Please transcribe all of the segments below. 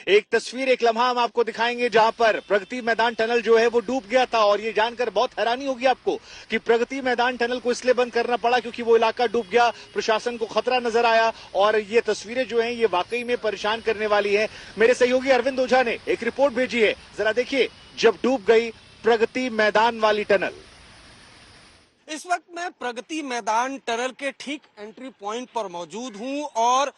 एक तस्वीर, एक लम्हा हम आपको दिखाएंगे जहां पर प्रगति मैदान टनल जो है वो डूब गया था। और ये जानकर बहुत हैरानी होगी आपको कि प्रगति मैदान टनल को इसलिए बंद करना पड़ा क्योंकि वो इलाका डूब गया, प्रशासन को खतरा नजर आया। और ये तस्वीरें जो हैं ये वाकई में परेशान करने वाली हैं। मेरे सहयोगी अरविंद ओझा ने एक रिपोर्ट भेजी है, जरा देखिए जब डूब गई प्रगति मैदान वाली टनल। इस वक्त मैं प्रगति मैदान टनल के ठीक एंट्री पॉइंट पर मौजूद हूं और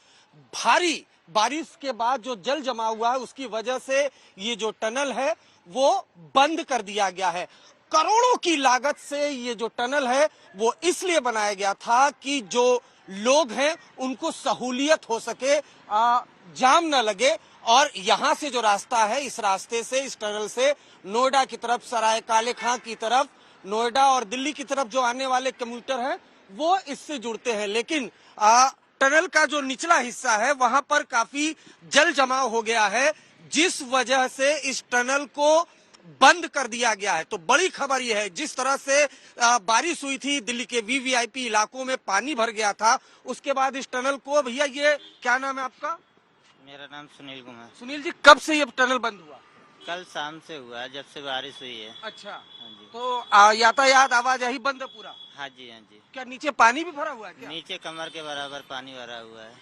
भारी बारिश के बाद जो जल जमा हुआ है उसकी वजह से ये जो टनल है वो बंद कर दिया गया है। करोड़ों की लागत से ये जो टनल है वो इसलिए बनाया गया था कि जो लोग हैं उनको सहूलियत हो सके, जाम न लगे। और यहाँ से जो रास्ता है, इस रास्ते से, इस टनल से नोएडा की तरफ, सराय काले खां की तरफ, नोएडा और दिल्ली की तरफ जो आने वाले कम्यूटर हैं वो इससे जुड़ते हैं। लेकिन टनल का जो निचला हिस्सा है वहां पर काफी जल जमाव हो गया है, जिस वजह से इस टनल को बंद कर दिया गया है। तो बड़ी खबर यह है, जिस तरह से बारिश हुई थी, दिल्ली के वीवीआईपी इलाकों में पानी भर गया था, उसके बाद इस टनल को, भैया ये क्या नाम है आपका? मेरा नाम सुनील कुमार। सुनील जी, कब से ये टनल बंद हुआ? कल शाम से हुआ है, जब से बारिश हुई है। अच्छा, हाँ जी। तो यातायात आवाजाही बंद है पूरा? हाँ जी, हाँ जी। क्या नीचे पानी भी भरा हुआ है क्या? नीचे कमर के बराबर पानी भरा हुआ है।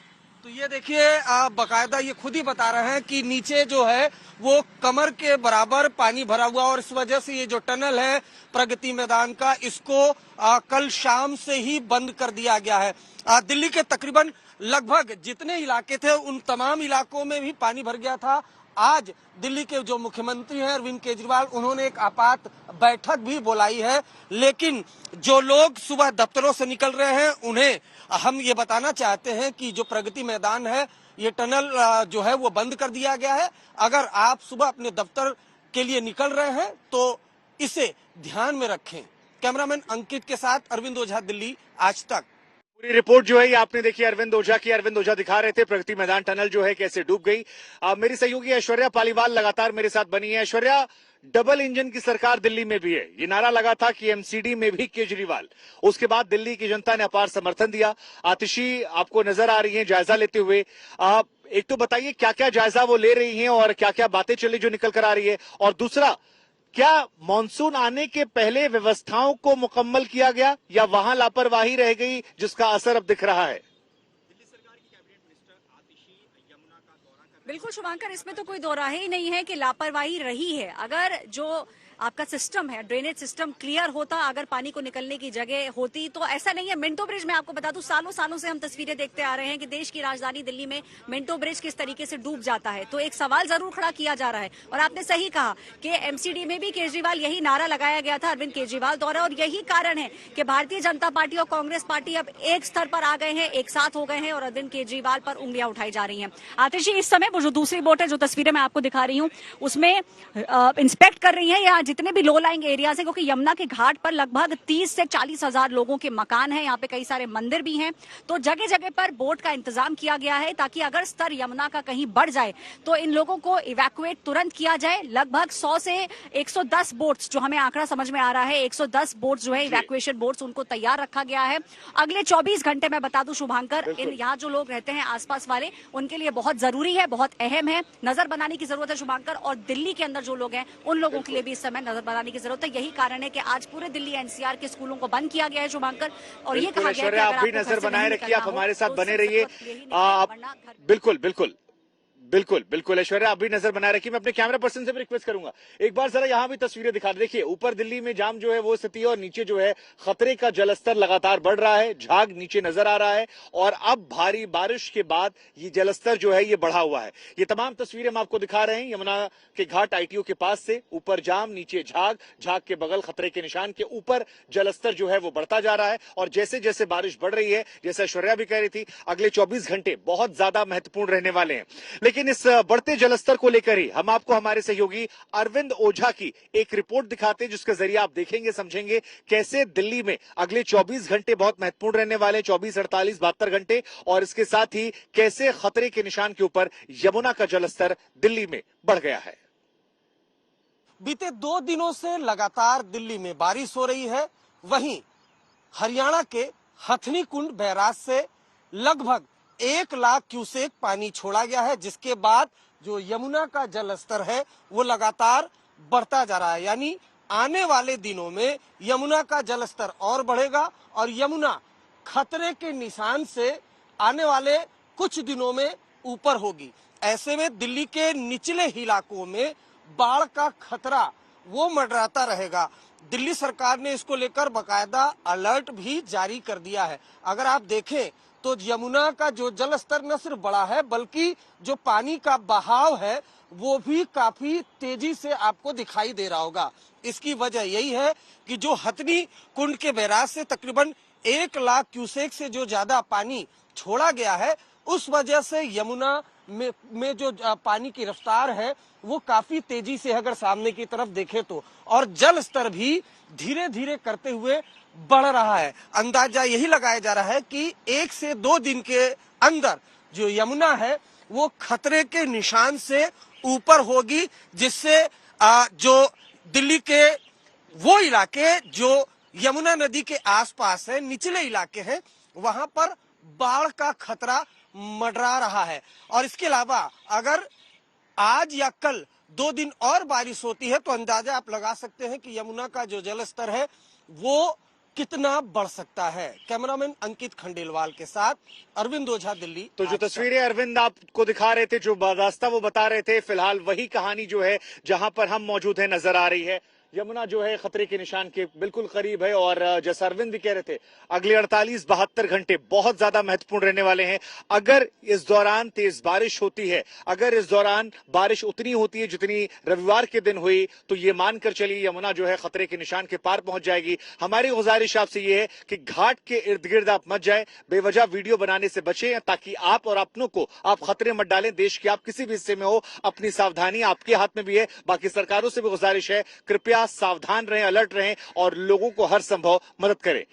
तो ये देखिए, बकायदा ये खुद ही बता रहे हैं कि नीचे जो है वो कमर के बराबर पानी भरा हुआ, और इस वजह से ये जो टनल है प्रगति मैदान का, इसको कल शाम से ही बंद कर दिया गया है। दिल्ली के तकरीबन लगभग जितने इलाके थे उन तमाम इलाकों में भी पानी भर गया था। आज दिल्ली के जो मुख्यमंत्री हैं अरविंद केजरीवाल, उन्होंने एक आपात बैठक भी बुलाई है। लेकिन जो लोग सुबह दफ्तरों से निकल रहे हैं उन्हें हम ये बताना चाहते हैं कि जो प्रगति मैदान है, ये टनल जो है वो बंद कर दिया गया है। अगर आप सुबह अपने दफ्तर के लिए निकल रहे हैं तो इसे ध्यान में रखें। कैमरामैन अंकित के साथ अरविंद ओझा, दिल्ली आज तक। पूरी रिपोर्ट जो है ये आपने देखी अरविंद ओझा की। अरविंद ओझा दिखा रहे थे प्रगति मैदान टनल जो है कैसे डूब गई। मेरी सहयोगी ऐश्वर्या पालीवाल लगातार मेरे साथ बनी है। ऐश्वर्या, डबल इंजन की सरकार दिल्ली में भी है, ये नारा लगा था कि एमसीडी में भी केजरीवाल। उसके बाद दिल्ली की जनता ने अपार समर्थन दिया। आतिशी आपको नजर आ रही है जायजा लेते हुए। एक तो बताइए क्या क्या जायजा वो ले रही हैं और क्या क्या बातें चली जो निकल कर आ रही है, और दूसरा, क्या मॉनसून आने के पहले व्यवस्थाओं को मुकम्मल किया गया या वहां लापरवाही रह गई जिसका असर अब दिख रहा है? बिल्कुल शुभांकर, इसमें तो कोई दो राह ही नहीं है कि लापरवाही रही है। अगर जो आपका सिस्टम है, ड्रेनेज सिस्टम क्लियर होता, अगर पानी को निकलने की जगह होती, तो ऐसा नहीं है। मिंटो ब्रिज में आपको बता दूं, सालों सालों से हम तस्वीरें देखते आ रहे हैं कि देश की राजधानी दिल्ली में मिंटो ब्रिज किस तरीके से डूब जाता है। तो एक सवाल जरूर खड़ा किया जा रहा है, और आपने सही कहा कि एमसीडी में भी केजरीवाल, यही नारा लगाया गया था अरविंद केजरीवाल द्वारा, और यही कारण है कि भारतीय जनता पार्टी और कांग्रेस पार्टी अब एक स्तर पर आ गए हैं, एक साथ हो गए हैं और अरविंद केजरीवाल पर उंगलियां उठाई जा रही हैं। आतिशी, इस समय वो जो दूसरी बोट है, जो तस्वीरें मैं आपको दिखा रही हूँ, उसमें इंस्पेक्ट कर रही है यहाँ जितने भी लो लाइंग एरियाज है, क्योंकि यमुना के घाट पर लगभग 30 से 40 हजार लोगों के मकान हैं। यहाँ पे कई सारे मंदिर भी हैं, तो जगह जगह पर बोट का इंतजाम किया गया है ताकि अगर स्तर यमुना का कहीं बढ़ जाए तो इन लोगों को इवैक्यूएट तुरंत किया जाए। लगभग 100 से 110 बोट्स, जो हमें आंकड़ा समझ में आ रहा है, 110 बोट्स जो है इवैक्यूएशन बोट्स, उनको तैयार रखा गया है। अगले 24 घंटे मैं बता दूं शुभांकर, इन यहाँ जो लोग रहते हैं आसपास वाले, उनके लिए बहुत जरूरी है, बहुत अहम है, नजर बनाने की जरूरत है शुभांकर। और दिल्ली के अंदर जो लोग हैं उन लोगों के लिए भी इस समय नजर बनाने की जरूरत है। यही कारण है कि आज पूरे दिल्ली एनसीआर के स्कूलों को बंद किया गया है शुभांकर, और ये कहा गया है कि आप भी नजर बनाए रखिए, आप हमारे साथ बने रहिए। बिल्कुल बिल्कुल बिल्कुल बिल्कुल ऐश्वर्या, आप भी नजर बनाए रखिए। मैं अपने कैमरा पर्सन से भी रिक्वेस्ट करूंगा, एक बार जरा यहाँ भी तस्वीरें दिखा। देखिए ऊपर दिल्ली में जाम जो है वो स्थिति है, और नीचे जो है खतरे का जलस्तर लगातार बढ़ रहा है, झाग नीचे नजर आ रहा है, और अब भारी बारिश के बाद ये जलस्तर जो है ये बढ़ा हुआ है। ये तमाम तस्वीरें हम आपको दिखा रहे हैं यमुना के घाट आईटीओ के पास से। ऊपर जाम, नीचे झाग, झाग के बगल खतरे के निशान के ऊपर जलस्तर जो है वो बढ़ता जा रहा है। और जैसे जैसे बारिश बढ़ रही है, जैसे ऐश्वर्या भी कह रही थी, अगले 24 घंटे बहुत ज्यादा महत्वपूर्ण रहने वाले हैं। लेकिन इस बढ़ते जलस्तर को लेकर ही हम आपको हमारे सहयोगी अरविंद ओझा की एक रिपोर्ट दिखाते हैं, जिसके जरिए आप देखेंगे, समझेंगे कैसे दिल्ली में अगले 24 घंटे बहुत महत्वपूर्ण रहने वाले हैं, 24, 48, 72 घंटे, और इसके साथ ही कैसे खतरे के निशान के ऊपर यमुना का जलस्तर दिल्ली में बढ़ गया है। बीते 2 दिनों से लगातार दिल्ली में बारिश हो रही है। वहीं हरियाणा के हथनी कुंड बैराज से लगभग 1 लाख क्यूसेक पानी छोड़ा गया है, जिसके बाद जो यमुना का जल स्तर है वो लगातार बढ़ता जा रहा है। यानी आने वाले दिनों में यमुना का जल स्तर और बढ़ेगा और यमुना खतरे के निशान से आने वाले कुछ दिनों में ऊपर होगी। ऐसे में दिल्ली के निचले इलाकों में बाढ़ का खतरा वो मंडराता रहेगा। दिल्ली सरकार ने इसको लेकर बकायदा अलर्ट भी जारी कर दिया है। अगर आप देखें तो यमुना का जो जल स्तर न सिर्फ बढ़ा है बल्कि जो पानी का बहाव है वो भी काफी तेजी से आपको दिखाई दे रहा होगा। इसकी वजह यही है कि जो हथनी कुंड के बैराज से तकरीबन 1 लाख क्यूसेक से जो ज्यादा पानी छोड़ा गया है उस वजह से यमुना में जो पानी की रफ्तार है वो काफी तेजी से अगर सामने की तरफ देखें तो, और जल स्तर भी धीरे धीरे करते हुए बढ़ रहा है। अंदाजा यही लगाया जा रहा है कि 1 से 2 दिन के अंदर जो यमुना है वो खतरे के निशान से ऊपर होगी, जिससे जो दिल्ली के वो इलाके जो यमुना नदी के आसपास है, निचले इलाके हैं, वहां पर बाढ़ का खतरा मंडरा रहा है। और इसके अलावा अगर आज या कल 2 दिन और बारिश होती है तो अंदाजा आप लगा सकते हैं कि यमुना का जो जल स्तर है वो कितना बढ़ सकता है। कैमरामैन अंकित खंडेलवाल के साथ अरविंद ओझा, दिल्ली। तो जो तस्वीरें अरविंद आपको दिखा रहे थे, जो रास्ता वो बता रहे थे, फिलहाल वही कहानी जो है जहां पर हम मौजूद हैं नजर आ रही है। यमुना जो है खतरे के निशान के बिल्कुल करीब है और जैसा अरविंद भी कह रहे थे अगले 48-72 घंटे बहुत ज्यादा महत्वपूर्ण रहने वाले हैं। अगर इस दौरान तेज बारिश होती है, अगर इस दौरान बारिश उतनी होती है जितनी रविवार के दिन हुई, तो ये मानकर चलिए यमुना जो है खतरे के निशान के पार पहुंच जाएगी। हमारी गुजारिश आपसे ये है कि घाट के इर्द गिर्द आप मत जाए, बेवजह वीडियो बनाने से बचें ताकि आप और अपनों को आप खतरे मत डालें। देश के आप किसी भी हिस्से में हो, अपनी सावधानी आपके हाथ में भी है। बाकी सरकारों से भी गुजारिश है कृपया सावधान रहें, अलर्ट रहें और लोगों को हर संभव मदद करें।